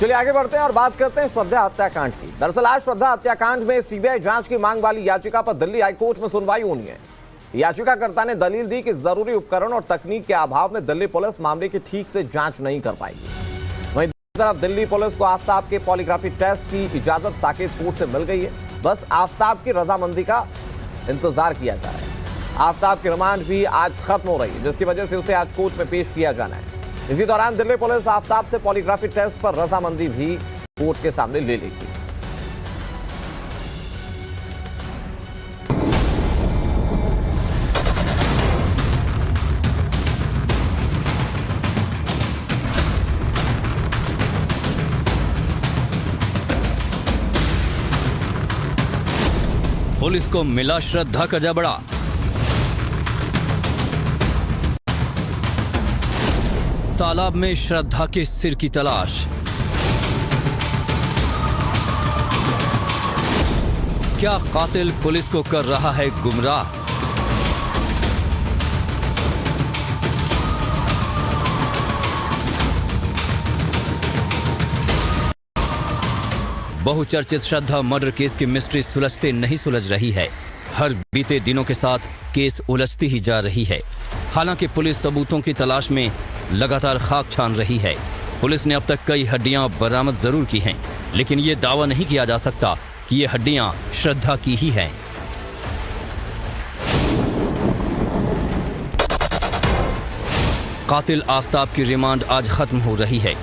चलिए आगे बढ़ते हैं और बात करते हैं श्रद्धा हत्याकांड की। दरअसल आज श्रद्धा हत्याकांड में सीबीआई जांच की मांग वाली याचिका पर दिल्ली हाईकोर्ट में सुनवाई होनी है। याचिकाकर्ता ने दलील दी कि जरूरी उपकरण और तकनीक के अभाव में दिल्ली पुलिस मामले की ठीक से जांच नहीं कर पाएगी। वहीं दूसरी तरफ दिल्ली पुलिस को आफ्ताब के पॉलीग्राफी टेस्ट की इजाजत साकेत कोर्ट से मिल गई है। बस आफ्ताब की रजामंदी का इंतजार किया जा रहा है। आफ्ताब की रिमांड भी आज खत्म हो रही है, जिसकी वजह से उसे आज कोर्ट में पेश किया जाना है। इसी दौरान दिल्ली पुलिस आफ्ताब से पॉलीग्राफी टेस्ट पर रजामंदी भी कोर्ट के सामने ले लेगी। पुलिस को मिला श्रद्धा का जबड़ा। तालाब में श्रद्धा के सिर की तलाश। क्या कातिल पुलिस को कर रहा है गुमराह? बहुचर्चित श्रद्धा मर्डर केस की मिस्ट्री सुलझते नहीं सुलझ रही है। हर बीते दिनों के साथ केस उलझती ही जा रही है। हालांकि पुलिस सबूतों की तलाश में लगातार खाक छान रही है। पुलिस ने अब तक कई हड्डियां बरामद जरूर की हैं, लेकिन ये दावा नहीं किया जा सकता कि ये हड्डियां श्रद्धा की ही हैं। कातिल आफ्ताब की रिमांड आज खत्म हो रही है।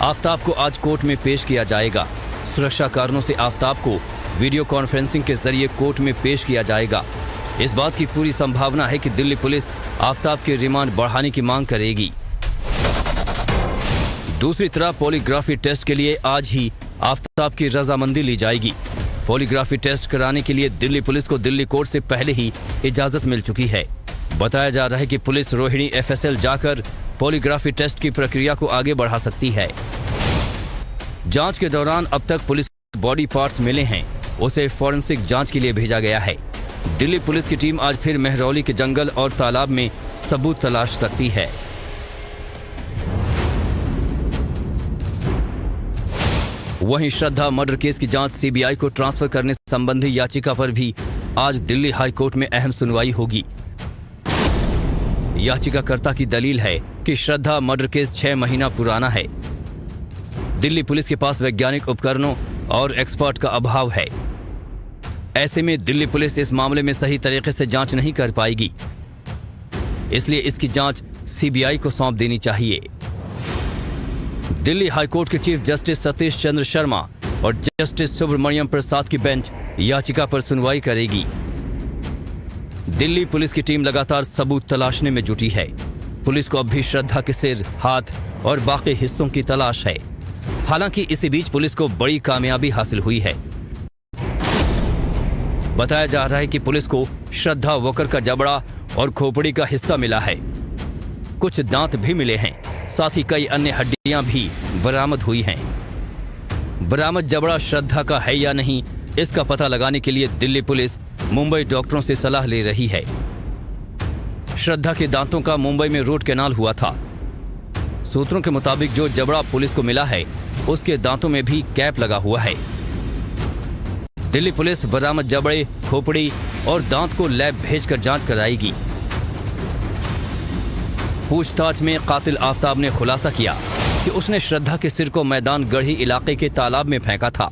आफ्ताब को आज कोर्ट में पेश किया जाएगा। सुरक्षा कारणों से आफ्ताब को वीडियो कॉन्फ्रेंसिंग के जरिए कोर्ट में पेश किया जाएगा। इस बात की पूरी संभावना है कि दिल्ली पुलिस आफ्ताब की रिमांड बढ़ाने की मांग करेगी। दूसरी तरफ पॉलीग्राफी टेस्ट के लिए आज ही आफ्ताब की रजामंदी ली जाएगी। पॉलीग्राफी टेस्ट कराने के लिए दिल्ली पुलिस को दिल्ली कोर्ट से पहले ही इजाजत मिल चुकी है। बताया जा रहा है कि पुलिस रोहिणी एफएसएल जाकर पॉलीग्राफी टेस्ट की प्रक्रिया को आगे बढ़ा सकती है। जांच के दौरान अब तक पुलिस बॉडी पार्ट्स मिले हैं, उसे फॉरेंसिक जांच के लिए भेजा गया है। दिल्ली पुलिस की टीम आज फिर मेहरौली के जंगल और तालाब में सबूत तलाश सकती है। वहीं श्रद्धा मर्डर केस की जांच सीबीआई को ट्रांसफर करने संबंधी याचिका पर भी आज दिल्ली हाई कोर्ट में अहम सुनवाई होगी। याचिकाकर्ता की दलील है कि श्रद्धा मर्डर केस 6 महीना पुराना है। दिल्ली पुलिस के पास वैज्ञानिक उपकरणों और एक्सपर्ट का अभाव है। ऐसे में दिल्ली पुलिस इस मामले में सही तरीके से जांच नहीं कर पाएगी, इसलिए इसकी जांच सीबीआई को सौंप देनी चाहिए। दिल्ली हाईकोर्ट के चीफ जस्टिस सतीश चंद्र शर्मा और जस्टिस सुब्रमण्यम प्रसाद की बेंच याचिका पर सुनवाई करेगी। दिल्ली पुलिस की टीम लगातार सबूत तलाशने में जुटी है। पुलिस को अब भी श्रद्धा के सिर, हाथ और बाकी हिस्सों की तलाश है। हालांकि इसी बीच पुलिस को बड़ी कामयाबी हासिल हुई है। बताया जा रहा है कि पुलिस को श्रद्धा वॉकर का जबड़ा और खोपड़ी का हिस्सा मिला है। कुछ दांत भी मिले हैं, साथ ही कई अन्य हड्डियां भी बरामद हुई हैं। बरामद जबड़ा श्रद्धा का है या नहीं, इसका पता लगाने के लिए दिल्ली पुलिस मुंबई डॉक्टरों से सलाह ले रही है। श्रद्धा के दांतों का मुंबई में रूट कैनाल हुआ था। सूत्रों के मुताबिक जो जबड़ा पुलिस को मिला है, उसके दांतों में भी कैप लगा हुआ है। दिल्ली पुलिस बरामद जबड़े, खोपड़ी और दांत को लैब भेजकर जांच कराएगी। पूछताछ में कातिल आफ्ताब ने खुलासा किया कि उसने श्रद्धा के सिर को मैदान गढ़ी इलाके के तालाब में फेंका था,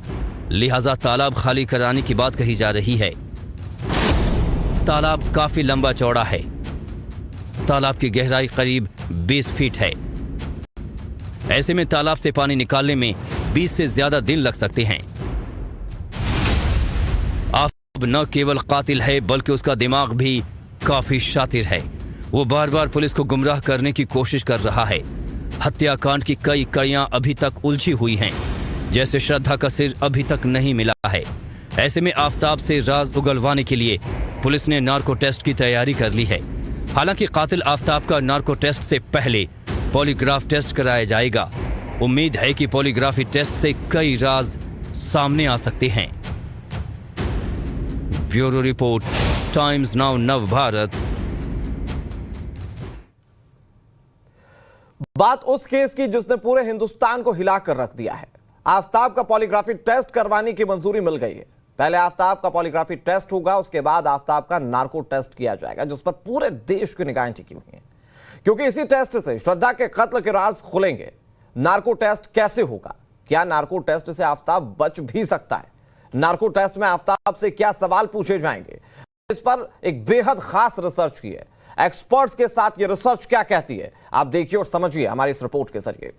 लिहाजा तालाब खाली कराने की बात कही जा रही है। तालाब काफी लंबा चौड़ा है। तालाब की गहराई करीब 20 फीट है। ऐसे में तालाब से पानी निकालने में 20 से ज्यादा दिन लग सकते हैं। आफ्ताब न केवल कातिल है, बल्कि उसका दिमाग भी काफी शातिर है। वो बार बार पुलिस को गुमराह करने की कोशिश कर रहा है। हत्याकांड की कई कड़ियां अभी तक उलझी हुई हैं, जैसे श्रद्धा का सिर अभी तक नहीं मिला है। ऐसे में आफ्ताब से राज उगलवाने के लिए पुलिस ने नार्को टेस्ट की तैयारी कर ली है। हालांकि कातिल आफ्ताब का नार्को टेस्ट से पहले पॉलीग्राफ टेस्ट कराया जाएगा। उम्मीद है कि पॉलीग्राफी टेस्ट से कई राज सामने आ सकते हैं। ब्यूरो रिपोर्ट, टाइम्स नाउ नव भारत। बात उस केस की जिसने पूरे हिंदुस्तान को हिलाकर रख दिया है। आफताब का पॉलीग्राफी टेस्ट करवाने की मंजूरी मिल गई है। पहले आफताब का पॉलीग्राफी टेस्ट होगा, उसके बाद आफताब का नार्को टेस्ट किया जाएगा, जिस पर पूरे देश की निगाहें टिकी हुई हैं, क्योंकि इसी टेस्ट से श्रद्धा के कत्ल के राज खुलेंगे। नार्को टेस्ट कैसे होगा? क्या नार्को टेस्ट से आफताब बच भी सकता है? नार्को टेस्ट में आफताब से क्या सवाल पूछे जाएंगे? इस पर एक बेहद खास रिसर्च की है। एक्सपर्ट्स के साथ ये रिसर्च क्या कहती है, आप देखिए और समझिए हमारी इस रिपोर्ट के जरिए।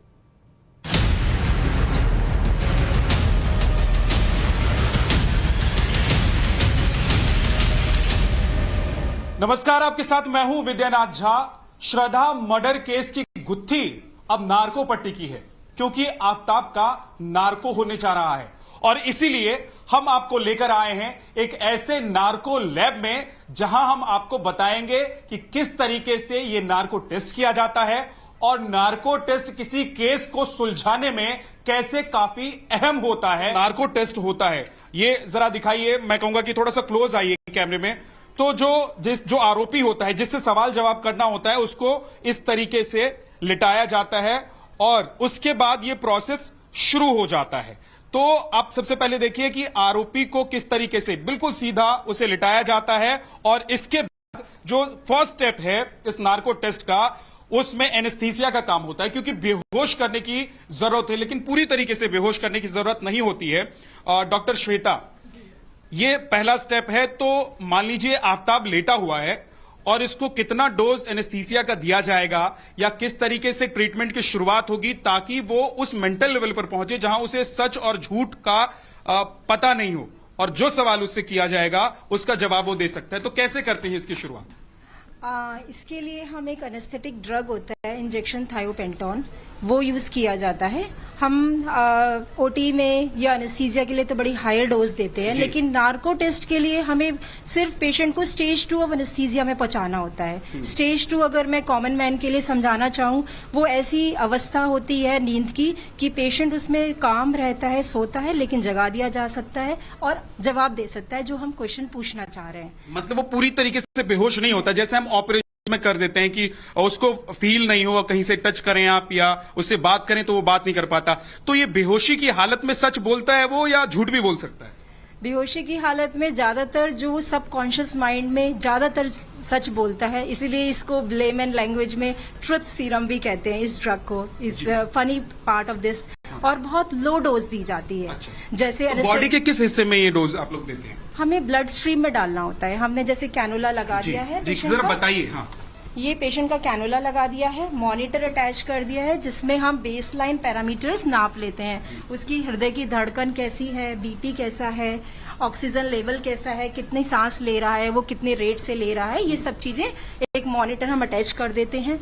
नमस्कार, आपके साथ मैं हूं विद्यानाथ झा। श्रद्धा मर्डर केस की गुत्थी अब नार्को पट्टी की है, क्योंकि आफताब का नार्को होने जा रहा है और इसीलिए हम आपको लेकर आए हैं एक ऐसे नार्को लैब में जहां हम आपको बताएंगे कि किस तरीके से यह नार्को टेस्ट किया जाता है और नार्को टेस्ट किसी केस को सुलझाने में कैसे काफी अहम होता है। नार्को टेस्ट होता है, ये जरा दिखाइए, मैं कहूंगा कि थोड़ा सा क्लोज आइए कैमरे में। तो जो आरोपी होता है, जिससे सवाल जवाब करना होता है, उसको इस तरीके से लिटाया जाता है और उसके बाद ये प्रोसेस शुरू हो जाता है। तो आप सबसे पहले देखिए कि आरोपी को किस तरीके से बिल्कुल सीधा उसे लिटाया जाता है और इसके बाद जो फर्स्ट स्टेप है इस नार्को टेस्ट का, उसमें एनेस्थीसिया का काम होता है, क्योंकि बेहोश करने की जरूरत है, लेकिन पूरी तरीके से बेहोश करने की जरूरत नहीं होती है। डॉक्टर श्वेता, ये पहला स्टेप है। तो मान लीजिए आफताब लेटा हुआ है और इसको कितना डोज एनेस्थीसिया का दिया जाएगा या किस तरीके से ट्रीटमेंट की शुरुआत होगी ताकि वो उस मेंटल लेवल पर पहुंचे जहां उसे सच और झूठ का पता नहीं हो और जो सवाल उससे किया जाएगा उसका जवाब वो दे सकता है। तो कैसे करते हैं इसकी शुरुआत? इसके लिए हम एक एनेस्थेटिक ड्रग होता है, इंजेक्शन थायोपेंटोन, वो यूज किया जाता है। हम ओटी में या एनेस्थीसिया के लिए तो बड़ी हायर डोज देते हैं, लेकिन नार्को टेस्ट के लिए हमें सिर्फ पेशेंट को स्टेज 2 ऑफ एनेस्थीसिया में पहुंचाना होता है। स्टेज 2 अगर मैं कॉमन मैन के लिए समझाना चाहूँ, वो ऐसी अवस्था होती है नींद की कि पेशेंट उसमें काम रहता है, सोता है, लेकिन जगा दिया जा सकता है और जवाब दे सकता है जो हम क्वेश्चन पूछना चाह रहे हैं। मतलब वो पूरी तरीके से बेहोश नहीं होता, जैसे हम ऑपरेशन में कर देते हैं कि उसको फील नहीं हो, कहीं से टच करें आप या उससे बात करें तो वो बात नहीं कर पाता। तो ये बेहोशी की हालत में सच बोलता है वो या झूठ भी बोल सकता है? बेहोशी की हालत में ज्यादातर जो सबकॉन्शियस माइंड में ज्यादातर सच बोलता है, इसीलिए इसको लेमन लैंग्वेज में ट्रुथ सीरम भी कहते हैं इस ड्रग को। Is funny part of this. और बहुत लो डोज दी जाती है। अच्छा। जैसे तो बॉडी के किस हिस्से में ये डोज आप लोग देते हैं? हमें ब्लड स्ट्रीम में डालना होता है। हमने जैसे कैनुला लगा दिया है, जरा बताइए। हाँ, ये पेशेंट का कैनुला लगा दिया है, मॉनिटर अटैच कर दिया है जिसमें हम बेसलाइन पैरामीटर्स नाप लेते हैं। उसकी हृदय की धड़कन कैसी है, बीपी कैसा है, ऑक्सीजन लेवल कैसा है, कितनी सांस ले रहा है, वो कितने रेट से ले रहा है, ये सब चीजें एक मॉनिटर हम अटैच कर देते हैं।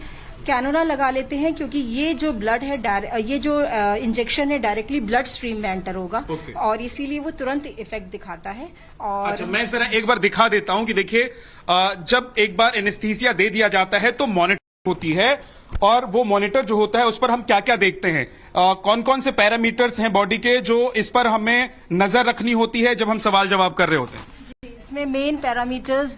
कैनुला लगा लेते हैं क्योंकि ये जो ब्लड है, ये जो इंजेक्शन है डायरेक्टली ब्लड स्ट्रीम में एंटर होगा और इसीलिए वो तुरंत इफेक्ट दिखाता है। और अच्छा, मैं जरा एक बार दिखा देता हूं कि देखिए, जब एक बार एनेस्थीसिया दे दिया जाता है तो मॉनिटर होती है और वो मॉनिटर जो होता है उस पर हम क्या क्या देखते हैं, कौन कौन से पैरामीटर्स हैं बॉडी के जो इस पर हमें नजर रखनी होती है जब हम सवाल जवाब कर रहे होते हैं? इसमें मेन पैरामीटर्स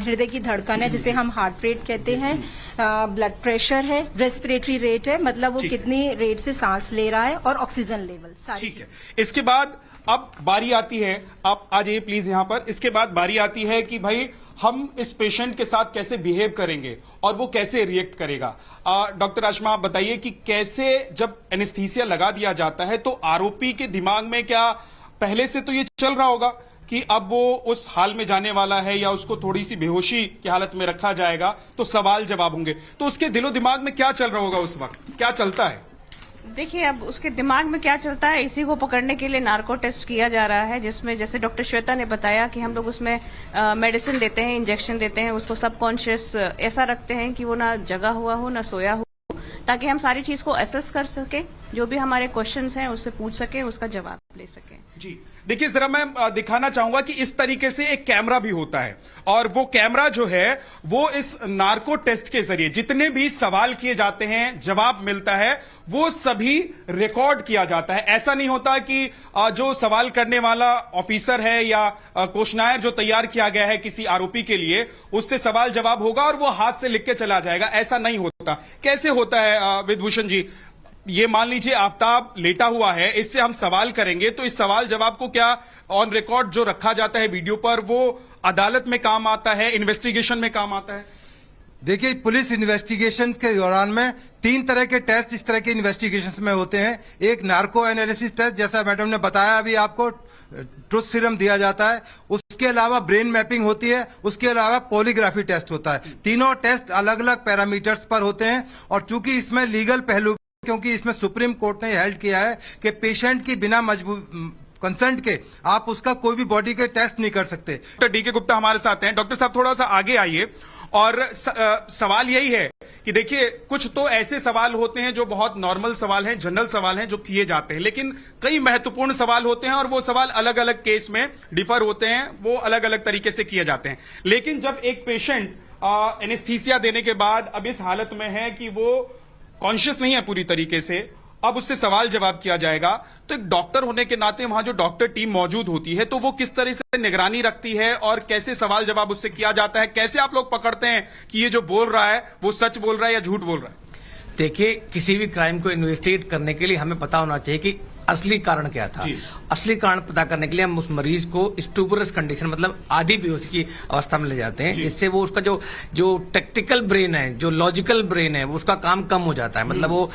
हृदय की धड़कन है जिसे हम हार्ट रेट कहते हैं, ब्लड प्रेशर है, रेस्पिरेटरी रेट है, मतलब वो कितनी रेट से सांस ले रहा है, और ऑक्सीजन लेवल सारी। ठीक है। इसके बाद अब बारी आती है, आप आ जाइए प्लीज यहां पर। इसके बाद बारी आती है कि भाई हम इस पेशेंट के साथ कैसे बिहेव करेंगे और वो कैसे रिएक्ट करेगा। डॉक्टर आशमा, आप बताइए कि कैसे जब एनेस्थीसिया लगा दिया जाता है तो आरोपी के दिमाग में क्या पहले से तो ये चल रहा होगा कि अब वो उस हाल में जाने वाला है या उसको थोड़ी सी बेहोशी की हालत में रखा जाएगा तो सवाल जवाब होंगे, तो उसके दिलो दिमाग में क्या चल रहा होगा उस वक्त, क्या चलता है? देखिए, अब उसके दिमाग में क्या चलता है इसी को पकड़ने के लिए नार्को टेस्ट किया जा रहा है, जिसमें जैसे डॉक्टर श्वेता ने बताया कि हम लोग उसमें मेडिसिन देते हैं, इंजेक्शन देते हैं, उसको सबकॉन्शियस ऐसा रखते हैं कि वो ना जगा हुआ हो ना सोया हो, ताकि हम सारी चीज को असेस कर सके, जो भी हमारे क्वेश्चंस हैं उससे पूछ सके, उसका जवाब ले सके। जी देखिए, जरा मैं दिखाना चाहूंगा कि इस तरीके से एक कैमरा भी होता है और वो कैमरा जो है वो इस नार्को टेस्ट के जरिए जितने भी सवाल किए जाते हैं, जवाब मिलता है, वो सभी रिकॉर्ड किया जाता है। ऐसा नहीं होता कि जो सवाल करने वाला ऑफिसर है या क्वेश्चनायर जो तैयार किया गया है किसी आरोपी के लिए, उससे सवाल जवाब होगा और वो हाथ से लिख के चला जाएगा, ऐसा नहीं होता। कैसे होता है विधभूषण जी? ये मान लीजिए आफ्ताब लेटा हुआ है, इससे हम सवाल करेंगे तो इस सवाल जवाब को क्या ऑन रिकॉर्ड जो रखा जाता है वीडियो पर वो अदालत में काम आता है, इन्वेस्टिगेशन में काम आता है? देखिए, पुलिस इन्वेस्टिगेशन के दौरान में 3 तरह के टेस्ट इस तरह के इन्वेस्टिगेशंस में होते हैं। एक नार्को एनालिसिस टेस्ट, जैसा मैडम ने बताया अभी आपको, ट्रुथ सीरम दिया जाता है। उसके अलावा ब्रेन मैपिंग होती है, उसके अलावा पॉलीग्राफी टेस्ट होता है। तीनों टेस्ट अलग अलग पैरामीटर्स पर होते हैं। और चूंकि इसमें लीगल पहलू, क्योंकि इसमें सुप्रीम कोर्ट ने हेल्ड किया है कि पेशेंट की बिना कंसर्ट के आप उसका कोई भी बॉडी के टेस्ट नहीं कर सकते। डॉक्टर डी के गुप्ता हमारे साथ हैं। डॉक्टर साहब थोड़ा सा आगे आइए। और सवाल यही है कि देखिए, कुछ तो ऐसे सवाल होते हैं जो बहुत नॉर्मल सवाल हैं, जनरल सवाल हैं जो किए जाते हैं, लेकिन कई महत्वपूर्ण सवाल होते हैं और वो सवाल अलग अलग केस में डिफर होते हैं, वो अलग अलग तरीके से किए जाते हैं। लेकिन जब एक पेशेंट एनेस्थीसिया देने के बाद अब इस हालत में है कि वो कॉन्शियस नहीं है पूरी तरीके से, अब उससे सवाल जवाब किया जाएगा, तो एक डॉक्टर होने के नाते वहां जो डॉक्टर टीम मौजूद होती है तो वो किस तरह से निगरानी रखती है और कैसे सवाल जवाब उससे किया जाता है? कैसे आप लोग पकड़ते हैं कि ये जो बोल रहा है वो सच बोल रहा है या झूठ बोल रहा है? देखिए, किसी भी क्राइम को इन्वेस्टिगेट करने के लिए हमें पता होना चाहिए कि असली कारण क्या था। असली कारण पता करने के लिए हम उस मरीज को स्टूबरस कंडीशन, मतलब आधी बेहोशी की अवस्था में ले जाते हैं, जिससे वो उसका जो टेक्टिकल ब्रेन है, जो लॉजिकल ब्रेन है, वो उसका काम कम हो जाता है। मतलब वो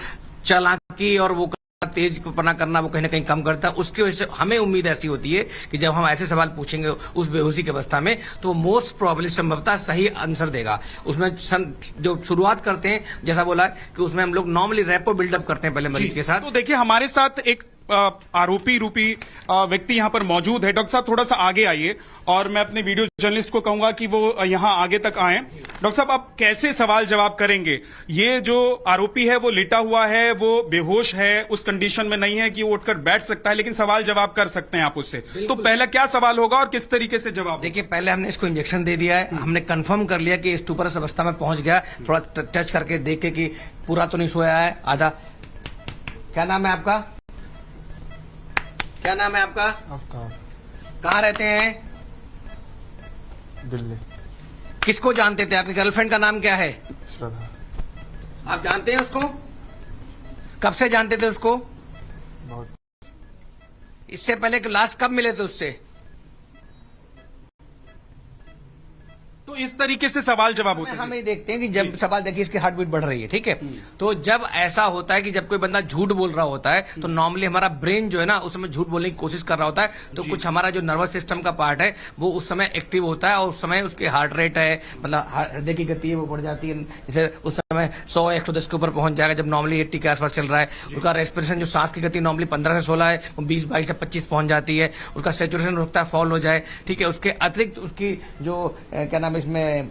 चालाकी और वो तेज पना करना वो कहीं ना कहीं कम करता है। उसकी वजह से हमें उम्मीद ऐसी होती है कि जब हम ऐसे सवाल पूछेंगे उस बेहोशी की अवस्था में, तो वो मोस्ट प्रोबेबली संभवतः सही आंसर देगा। उसमें जो शुरुआत करते हैं, जैसा बोला कि उसमें हम लोग नॉर्मली रैपो बिल्डअप करते हैं पहले मरीज के साथ। तो देखिए, हमारे साथ एक आरोपी रूपी व्यक्ति यहां पर मौजूद है। डॉक्टर साहब थोड़ा सा आगे आइए और मैं अपने वीडियो जर्नलिस्ट को कहूंगा कि वो यहां आगे तक आए। डॉक्टर साहब, आप कैसे सवाल जवाब करेंगे? ये जो आरोपी है वो लेटा हुआ है, वो बेहोश है, उस कंडीशन में नहीं है कि वो उठकर बैठ सकता है, लेकिन सवाल जवाब कर सकते हैं आप उससे। तो पहला क्या सवाल होगा और किस तरीके से जवाब? देखिए, पहले हमने इसको इंजेक्शन दे दिया है, हमने कंफर्म कर लिया कि स्टूबरस अवस्था में पहुंच गया। थोड़ा टच करके देखे कि पूरा तो नहीं सोया है, आधा। क्या नाम है आपका? क्या नाम है आपका? आफ्ताब। कहाँ रहते हैं? दिल्ली। किसको जानते थे? आपकी गर्लफ्रेंड का नाम क्या है? श्रद्धा। आप जानते हैं उसको? कब से जानते थे उसको? बहुत। इससे पहले लास्ट कब मिले थे उससे? तो इस तरीके से सवाल जवाब होते हैं। हम ये देखते हैं कि जब सवाल देखिए, इसकी हार्ट बीट बढ़ रही है, ठीक है। तो जब ऐसा होता है कि जब कोई बंदा झूठ बोल रहा होता है, तो नॉर्मली हमारा ब्रेन जो है ना, उस समय झूठ बोलने की कोशिश कर रहा होता है, तो कुछ हमारा जो नर्वस सिस्टम का पार्ट है वो उस समय एक्टिव होता है, और उस समय उसकी हार्ट रेट है, मतलब हृदय की गति है वो बढ़ जाती है। जैसे उस समय 100-110 के ऊपर पहुंच जाएगा, जब नॉर्मली 80 के आसपास चल रहा है। उसका रेस्पिरेशन, जो सांस की गति नॉर्मली 15 से 16 है, वो 20-22 से 25 पहुंच जाती है। उसका सेचुरेशन रुकता है, फॉल हो जाए, ठीक है। उसके अतिरिक्त उसकी जो क्या नाम है, इसमें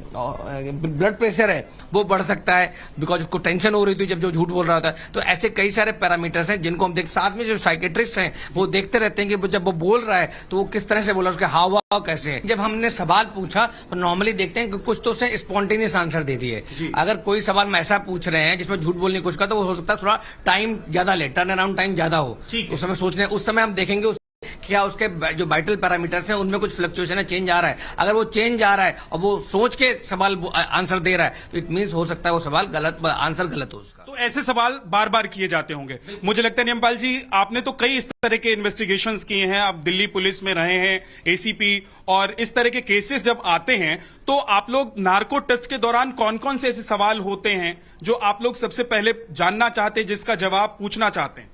ब्लड प्रेशर है वो बढ़ सकता है, बिकॉज उसको टेंशन हो रही थी जब जो झूठ बोल रहा होता है। तो ऐसे कई सारे पैरामीटर्स हैं जिनको हम देख, साथ में जो साइकेट्रिस्ट हैं वो देखते रहते हैं कि जब वो बोल रहा है तो वो किस तरह से बोला, उसके हाव भाव कैसे हैं। जब हमने सवाल पूछा तो नॉर्मली देखते हैं कि कुछ तो उसे स्पॉन्टेनियस आंसर दे दिए। अगर कोई सवाल में ऐसा पूछ रहे हैं जिसमें झूठ बोलने की कोशिश करता, तो वो हो सकता है थोड़ा टाइम ज्यादा ले, टर्न अराउंड टाइम ज्यादा हो, उस समय सोचने, उस समय हम देखेंगे क्या उसके जो वाइटल पैरामीटर्स हैं उनमें कुछ फ्लक्चुएशन है, चेंज आ रहा है। अगर वो चेंज आ रहा है और वो सोच के सवाल आंसर दे रहा है, तो इट मींस हो सकता है वो सवाल गलत, आंसर गलत हो उसका। तो ऐसे सवाल बार बार किए जाते होंगे। मुझे लगता है नियमपाल जी, आपने तो कई इस तरह के इन्वेस्टिगेशंस किए हैं, आप दिल्ली पुलिस में रहे हैं, एसीपी, और इस तरह के केसेस जब आते हैं तो आप लोग नार्को टेस्ट के दौरान कौन कौन से ऐसे सवाल होते हैं जो आप लोग सबसे पहले जानना चाहते हैं, जिसका जवाब पूछना चाहते हैं?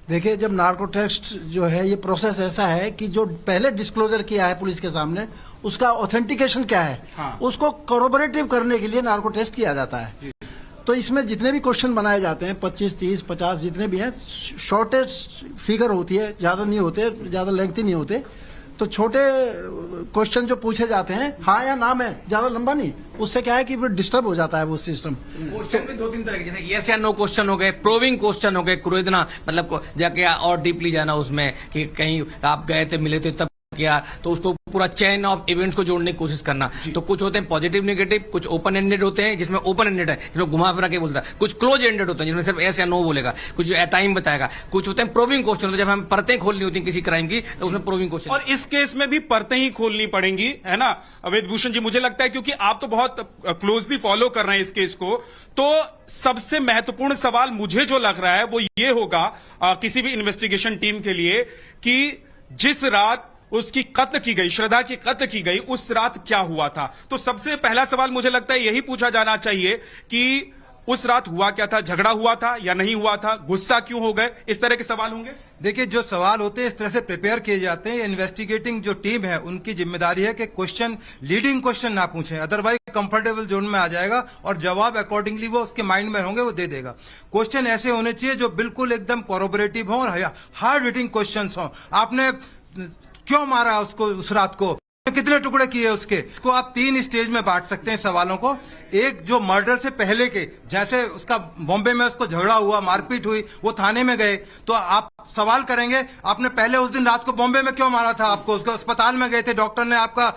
देखिए, जब नार्को टेस्ट जो है, ये प्रोसेस ऐसा है कि जो पहले डिस्क्लोजर किया है पुलिस के सामने, उसका ऑथेंटिकेशन क्या है, उसको कोरोबोरेटिव करने के लिए नार्को टेस्ट किया जाता है। तो इसमें जितने भी क्वेश्चन बनाए जाते हैं, 25, 30, 50 जितने भी हैं, शॉर्टेस्ट फिगर होती है, ज्यादा नहीं होते, ज्यादा लेंथी नहीं होते। तो छोटे क्वेश्चन जो पूछे जाते हैं, हाँ या ना में, ज्यादा लंबा नहीं, उससे क्या है कि डिस्टर्ब हो जाता है वो सिस्टम। क्वेश्चन भी 2-3 तरह के, जैसे यस या नो क्वेश्चन हो गए, प्रोविंग क्वेश्चन हो गए, क्रोधना, मतलब जाके और डीपली जाना उसमें कि कहीं आप गए थे, मिले थे, तब किया, तो उसको पूरा चेन ऑफ इवेंट्स को जोड़ने की कोशिश करना। तो कुछ होते हैं पॉजिटिव नेगेटिव, कुछ ओपन एंडेड होते हैं जिसमें ओपन एंडेड है, जिसमें घुमा फिरा के बोलता है, कुछ क्लोज एंडेड होते हैं जिसमें सिर्फ यस या नो बोलेगा, कुछ टाइम बताएगा, कुछ होते हैं प्रोबिंग क्वेश्चन, जब हम परतें खोलनी होती हैं किसी क्राइम की तो उसमें प्रोबिंग क्वेश्चन। और इस केस में भी परतें ही खोलनी पड़ेंगी, है ना वेदभूषण जी? मुझे लगता है क्योंकि आप तो बहुत क्लोजली फॉलो कर रहे हैं इस केस को, तो सबसे महत्वपूर्ण सवाल मुझे जो लग रहा है वो ये होगा किसी भी इन्वेस्टिगेशन टीम के लिए कि जिस रात उसकी कत्ल की गई, श्रद्धा की कत्ल की गई, उस रात क्या हुआ था? तो सबसे पहला सवाल मुझे लगता है यही पूछा जाना चाहिए कि उस रात हुआ क्या था, झगड़ा हुआ था या नहीं हुआ था, गुस्सा क्यों हो गए, इस तरह के सवाल होंगे। देखिए, जो सवाल होते हैं इस तरह से प्रिपेयर किए जाते हैं। इन्वेस्टिगेटिंग जो टीम है उनकी जिम्मेदारी है कि क्वेश्चन, लीडिंग क्वेश्चन ना पूछें, अदरवाइज कंफर्टेबल जोन में आ जाएगा और जवाब अकॉर्डिंगली वो उसके माइंड में होंगे वो दे देगा। क्वेश्चन ऐसे होने चाहिए जो बिल्कुल एकदम कोरोबोरेटिव हो और हार्ड हिटिंग क्वेश्चन हो। आपने क्यों मारा उसको उस रात को, कितने टुकड़े किए उसके, इसको आप 3 स्टेज में बांट सकते हैं सवालों को। एक जो मर्डर से पहले के, जैसे उसका बॉम्बे में उसको झगड़ा हुआ, मारपीट हुई, वो थाने में गए तो आप सवाल करेंगे आपने पहले उस दिन रात को बॉम्बे में क्यों मारा था, आपको उसको अस्पताल में गए थे, डॉक्टर ने आपका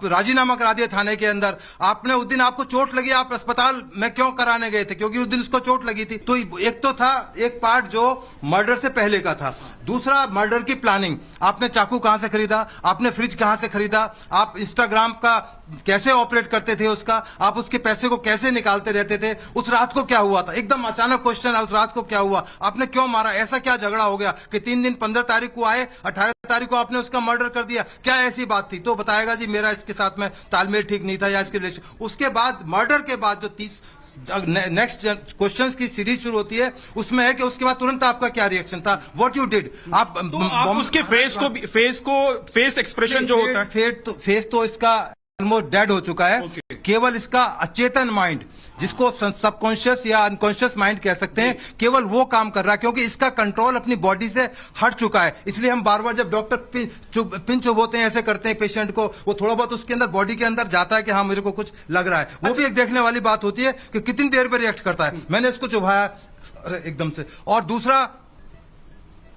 राजीनामा करा दिया थाने के अंदर, आपने उस दिन आपको चोट लगी, आप अस्पताल में क्यों कराने गए थे, क्योंकि उस दिन उसको चोट लगी थी। तो एक तो था एक पार्ट जो मर्डर से पहले का था। दूसरा, मर्डर की प्लानिंग, आपने चाकू कहां से खरीदा, आपने फ्रिज कहां से खरीदा, आप इंस्टाग्राम का कैसे ऑपरेट करते थे, उसका आप उसके पैसे को कैसे निकालते रहते थे, उस रात को क्या हुआ था, एकदम अचानक क्वेश्चन है, उस रात को क्या हुआ, आपने क्यों मारा, ऐसा क्या झगड़ा हो गया कि 3 दिन 15 तारीख को आए, 18 तारीख को आपने उसका मर्डर कर दिया, क्या ऐसी बात थी? तो बताएगा जी मेरा इसके साथ में तालमेल ठीक नहीं था या इसके रिलेशन। उसके बाद मर्डर के बाद जो 30 नेक्स्ट क्वेश्चंस की सीरीज शुरू होती है, उसमें है कि उसके बाद तुरंत आपका क्या रिएक्शन था, व्हाट यू डिड। आप उसके फेस एक्सप्रेशन जो होता है, फेस तो इसका ऑलमोस्ट डेड हो चुका है। केवल इसका अचेतन माइंड, जिसको सबकॉन्शियस या अनकॉन्शियस माइंड कह सकते हैं, केवल वो काम कर रहा है, क्योंकि इसका कंट्रोल अपनी बॉडी से हट चुका है। इसलिए हम बार बार जब डॉक्टर पिन चुभोते हैं, ऐसे करते हैं पेशेंट को, वो थोड़ा बहुत उसके अंदर बॉडी के अंदर जाता है कि हाँ मुझे को कुछ लग रहा है। वो भी एक देखने वाली बात होती है कि कितनी देर में रिएक्ट करता है। मैंने इसको चुभाया एकदम से, और दूसरा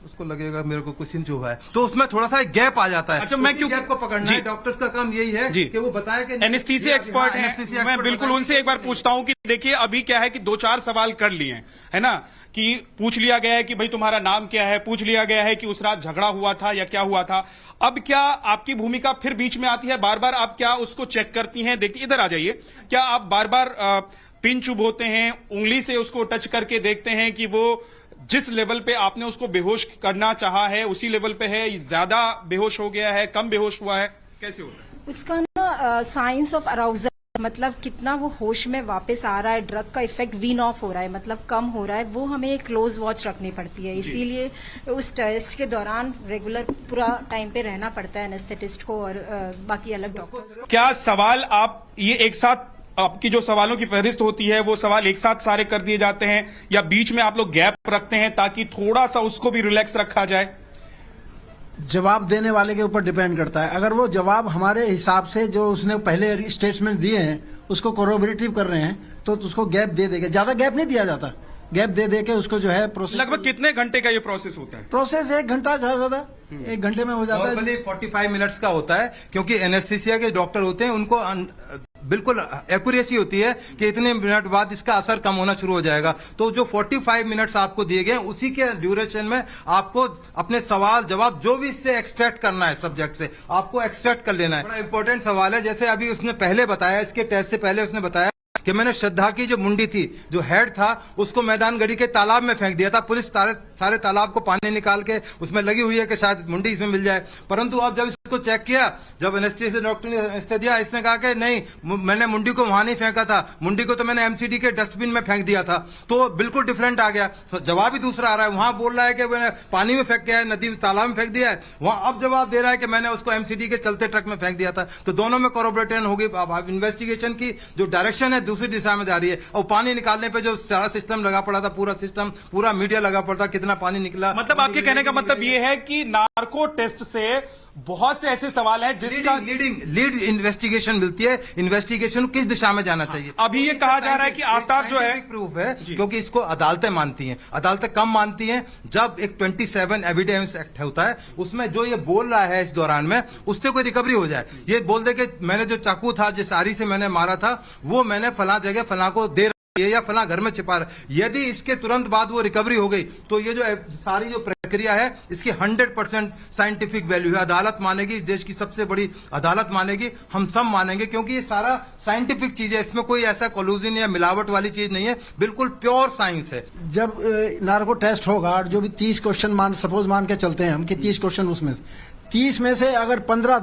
उसको लगेगा मेरे को कुछ चुभा है, तो उसमें थोड़ा सा गैप आ जाता है। अच्छा, मैं क्यों गैप को पकड़ना है, डॉक्टर्स का काम यही है कि वो बताए कि एनेस्थीसिया एक्सपर्ट है। मैं बिल्कुल उनसे एक बार पूछता हूं कि देखिए अभी क्या है कि 2-4 सवाल कर लिए है ना, कि पूछ लिया गया है कि भाई तुम्हारा नाम क्या है, पूछ लिया गया है कि उस रात झगड़ा हुआ था या क्या हुआ था। अब क्या आपकी भूमिका फिर बीच में आती है, बार बार आप क्या उसको चेक करती हैं, देखती, इधर आ जाइए, क्या आप बार बार पिन चुभोते हैं, उंगली से उसको टच करके देखते हैं कि वो जिस लेवल पे आपने उसको बेहोश करना चाहा है उसी लेवल पे है, ज्यादा बेहोश हो गया है, कम बेहोश हुआ है, कैसे होता है? उसका ना साइंस ऑफ अराउजल, मतलब कितना वो होश में वापस आ रहा है, ड्रग का इफेक्ट वीन ऑफ हो रहा है, मतलब कम हो रहा है, वो हमें क्लोज वॉच रखनी पड़ती है। इसीलिए उस टेस्ट के दौरान रेगुलर पूरा टाइम पे रहना पड़ता है एनेस्थेटिस्ट को और बाकी अलग डॉक्टर्स को। क्या सवाल आप ये एक साथ, आपकी जो सवालों की फहरिस्त होती है वो सवाल एक साथ सारे कर दिए जाते हैं या बीच में आप लोग गैप रखते हैं ताकि थोड़ा सा उसको भी रिलैक्स रखा जाए? जवाब देने वाले के ऊपर डिपेंड करता है। अगर वो जवाब हमारे हिसाब से जो उसने पहले स्टेटमेंट दिए हैं उसको कोरोबोरेटिव कर रहे हैं तो उसको गैप दे देंगे। ज्यादा गैप नहीं दिया जाता, गैप दे के उसको जो है प्रोसेस। लगभग कितने घंटे का ये प्रोसेस होता है? प्रोसेस 1 घंटा ज्यादा 1 घंटे में हो जाता है। नॉर्मली 45 मिनट्स का होता है, क्योंकि एनेस्थीसिया के डॉक्टर होते हैं, उनको बिल्कुल एक्यूरेसी होती है कि इतने मिनट बाद इसका असर कम होना शुरू हो जाएगा। तो जो 45 मिनट्स आपको दिए गए उसी के ड्यूरेशन में आपको अपने सवाल जवाब जो भी इससे एक्सट्रैक्ट करना है सब्जेक्ट से, आपको एक्सट्रैक्ट कर लेना है। बड़ा इंपॉर्टेंट सवाल है, जैसे अभी उसने पहले बताया, इसके टेस्ट से पहले उसने बताया कि मैंने श्रद्धा की जो मुंडी थी, जो हेड था, उसको मैदान गढ़ी के तालाब में फेंक दिया था। पुलिस सारे तालाब को पानी निकाल के उसमें लगी हुई है कि शायद मुंडी इसमें मिल जाए, परंतु अब जब इसको चेक किया, जब एनेस्थीसिया डॉक्टर ने एनेस्थीसिया दिया, इसने कहा कि नहीं, मैंने मुंडी को वहां नहीं फेंका था, मुंडी को तो मैंने एमसीडी के डस्टबिन में फेंक दिया था। तो बिल्कुल डिफरेंट आ गया, जवाब ही दूसरा आ रहा है। वहां बोल रहा है कि मैंने पानी में फेंक दिया है, नदी तालाब में फेंक दिया है, वहां अब जवाब दे रहा है कि मैंने उसको एमसीडी के चलते ट्रक में फेंक दिया था। तो दोनों में कोरोबोरेशन होगी। अब इन्वेस्टिगेशन की जो डायरेक्शन है दूसरी दिशा में जा रही है, और पानी निकालने पे जो सारा सिस्टम लगा पड़ा था, पूरा सिस्टम, पूरा मीडिया लगा पड़ा था, कितना पानी निकला। मतलब आपके कहने का मतलब ये है कि नार्को टेस्ट से बहुत से ऐसे सवाल हैं जिसका लीड इन्वेस्टिगेशन मिलती है, इन्वेस्टिगेशन किस दिशा में जाना चाहिए। अभी ये कहा जा रहा है कि आफ्ताब जो है प्रूफ है, क्योंकि इसको अदालतें मानती हैं। अदालतें कम मानती हैं जब एक 27 एविडेंस एक्ट होता है, उसमें जो ये बोल रहा है इस दौरान में उससे कोई रिकवरी हो जाए। ये बोल दे कि मैंने जो चाकू था, जिस आरी से मैंने मारा था, वो मैंने फला जगह फला को दे ये या फला घर में छिपा रहा। यदि इसके तुरंत बाद वो रिकवरी हो गई तो ये जो सारी जो प्रक्रिया है इसकी 100% साइंटिफिक वैल्यू है। अदालत मानेगी, देश की सबसे बड़ी अदालत मानेगी, हम सब मानेंगे, क्योंकि ये सारा साइंटिफिक चीज है। इसमें कोई ऐसा कोलूजन या मिलावट वाली चीज नहीं है, बिल्कुल प्योर साइंस है। जब नार्को टेस्ट होगा, जो भी 30 क्वेश्चन सपोज मान के चलते हैं हम कि 30 क्वेश्चन, उसमें 30 में से अगर 15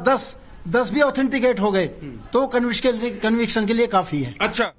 10 भी ऑथेंटिकेट हो गए तो कन्विक्शन के लिए काफी है। अच्छा,